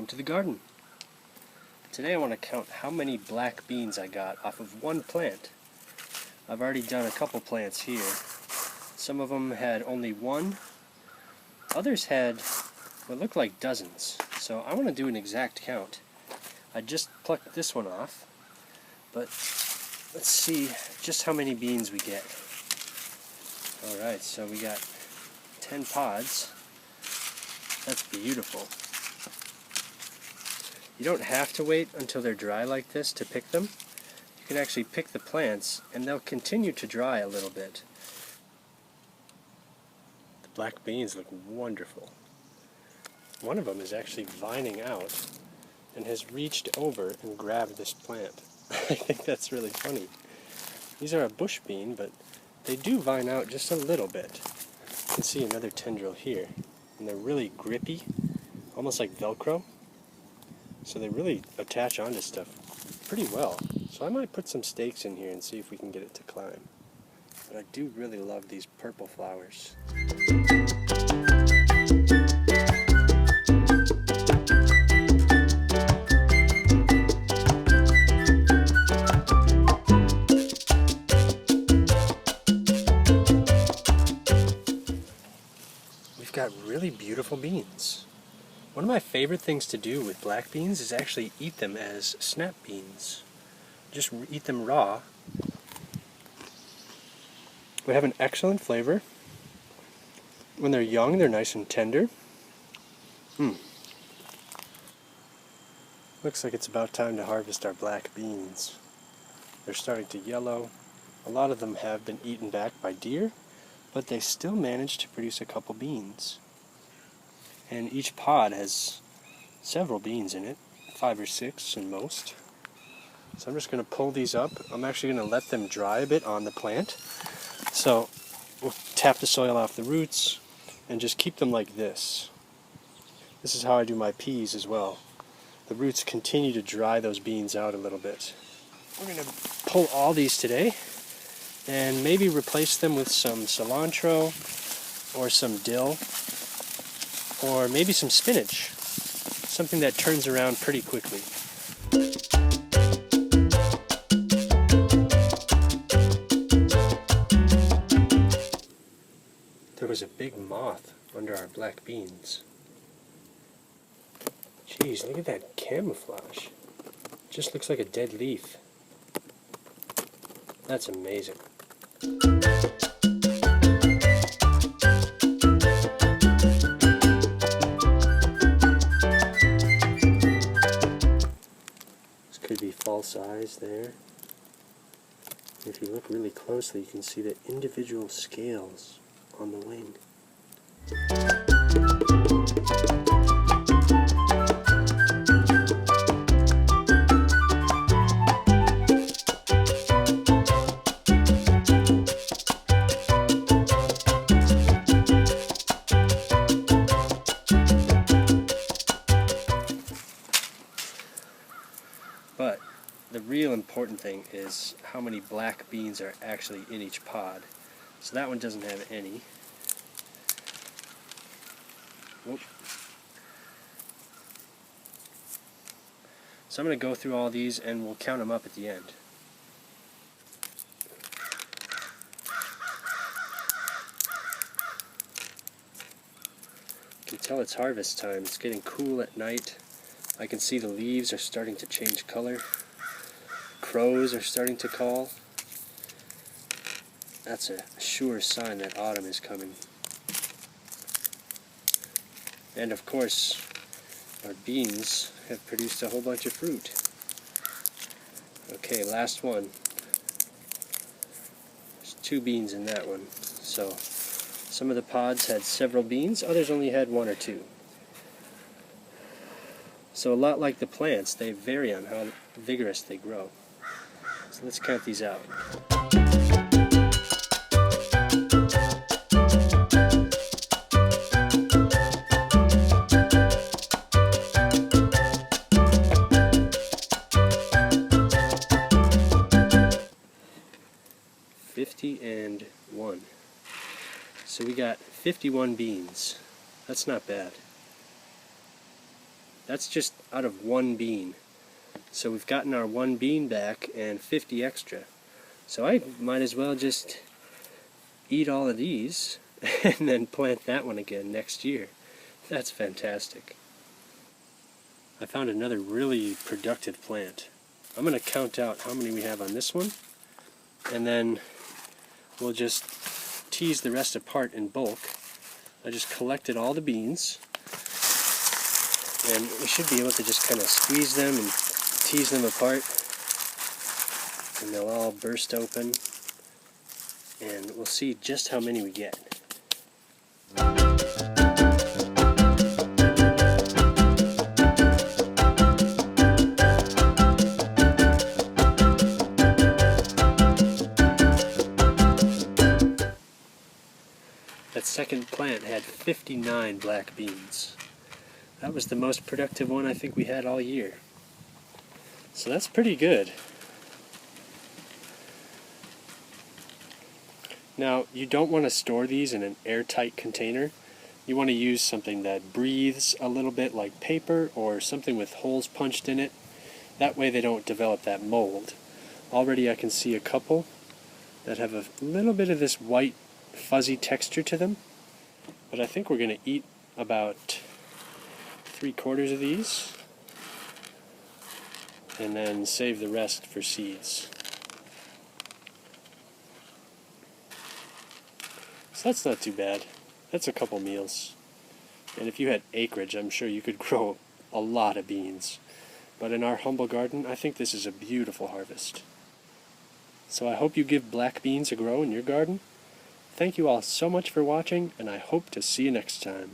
welcome to the garden. Today I want to count how many black beans I got off of one plant. I've already done a couple plants here. Some of them had only one, others had what looked like dozens. So I want to do an exact count. I just plucked this one off, but let's see just how many beans we get. Alright, so we got 10 pods. That's beautiful. You don't have to wait until they're dry like this to pick them. You can actually pick the plants and they'll continue to dry a little bit. The black beans look wonderful. One of them is actually vining out and has reached over and grabbed this plant. I think that's really funny. These are a bush bean, but they do vine out just a little bit. You can see another tendril here, and they're really grippy, almost like Velcro. So they really attach onto stuff pretty well. So I might put some stakes in here and see if we can get it to climb. But I do really love these purple flowers. We've got really beautiful beans. One of my favorite things to do with black beans is actually eat them as snap beans. Just eat them raw. They have an excellent flavor. When they're young, they're nice and tender. Looks like it's about time to harvest our black beans. They're starting to yellow. A lot of them have been eaten back by deer, but they still manage to produce a couple beans. And each pod has several beans in it, 5 or 6 in most. So I'm just going to pull these up. I'm actually going to let them dry a bit on the plant. So we'll tap the soil off the roots and just keep them like this. This is how I do my peas as well. The roots continue to dry those beans out a little bit. We're going to pull all these today and maybe replace them with some cilantro or some dill, or maybe some spinach, something that turns around pretty quickly. There was a big moth under our black beans. Jeez, look at that camouflage. Just looks like a dead leaf. That's amazing. Could be false eyes there. If you look really closely, you can see the individual scales on the wing. But the real important thing is how many black beans are actually in each pod. So that one doesn't have any. Whoop. So I'm going to go through all these and we'll count them up at the end. You can tell it's harvest time. It's getting cool at night. I can see the leaves are starting to change color. Crows are starting to call. That's a sure sign that autumn is coming. And of course, our beans have produced a whole bunch of fruit. Okay, last one. There's 2 beans in that one. So some of the pods had several beans, others only had 1 or 2. So a lot like the plants, they vary on how vigorous they grow. So let's count these out. And 1. So we got 51 beans. That's not bad. That's just out of one bean. So we've gotten our one bean back and 50 extra. So I might as well just eat all of these and then plant that one again next year. That's fantastic. I found another really productive plant. I'm going to count out how many we have on this one, and then we'll just tease the rest apart in bulk. I just collected all the beans, and we should be able to just kind of squeeze them and tease them apart, and they'll all burst open, and we'll see just how many we get. That second plant had 59 black beans. That was the most productive one I think we had all year. So that's pretty good. Now, you don't want to store these in an airtight container. You want to use something that breathes a little bit, like paper or something with holes punched in it. That way they don't develop that mold. Already I can see a couple that have a little bit of this white fuzzy texture to them, but I think we're going to eat about 3/4 of these and then save the rest for seeds. So that's not too bad. That's a couple meals. And if you had acreage, I'm sure you could grow a lot of beans. But in our humble garden, I think this is a beautiful harvest. So I hope you give black beans a grow in your garden. Thank you all so much for watching, and I hope to see you next time.